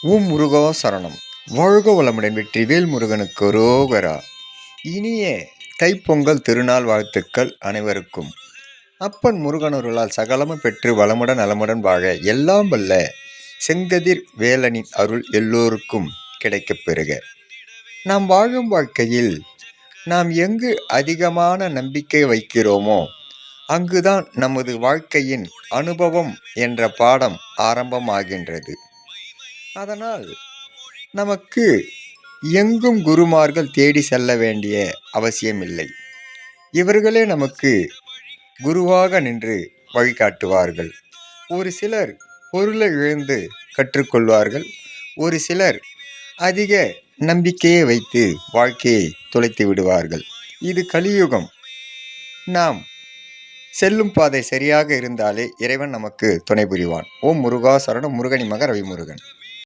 ஓம் முருகா சரணம். வாழ்க வளமுடன். வெற்றிவேல் முருகனுக்கு ரோகரா. இனிய தைப்பொங்கல் திருநாள் வாழ்த்துக்கள் அனைவருக்கும். அப்பன் முருகனருளால் சகலமும் பெற்று வளமுடன் நலமுடன் வாழ எல்லாம் வல்ல செங்கதிர் வேலனின் அருள் எல்லோருக்கும் கிடைக்கப் பெறுக. நாம் வாழும் வாழ்க்கையில் நாம் எங்கு அதிகமான நம்பிக்கை வைக்கிறோமோ அங்குதான் நமது வாழ்க்கையின் அனுபவம் என்ற பாடம் ஆரம்பமாகின்றது. அதனால் நமக்கு எங்கும் குருமார்கள் தேடி செல்ல வேண்டிய அவசியமில்லை. இவர்களே நமக்கு குருவாக நின்று வழிகாட்டுவார்கள். ஒரு சிலர் பொருளை இழந்து கற்றுக்கொள்வார்கள். ஒரு சிலர் அதிக நம்பிக்கையை வைத்து வாழ்க்கையை தொலைத்து விடுவார்கள். இது கலியுகம். நாம் செல்லும் பாதை சரியாக இருந்தாலே இறைவன் நமக்கு துணை புரிவான். ஓம் முருகா சரணம். முருகனி மக ரவிமுருகன்.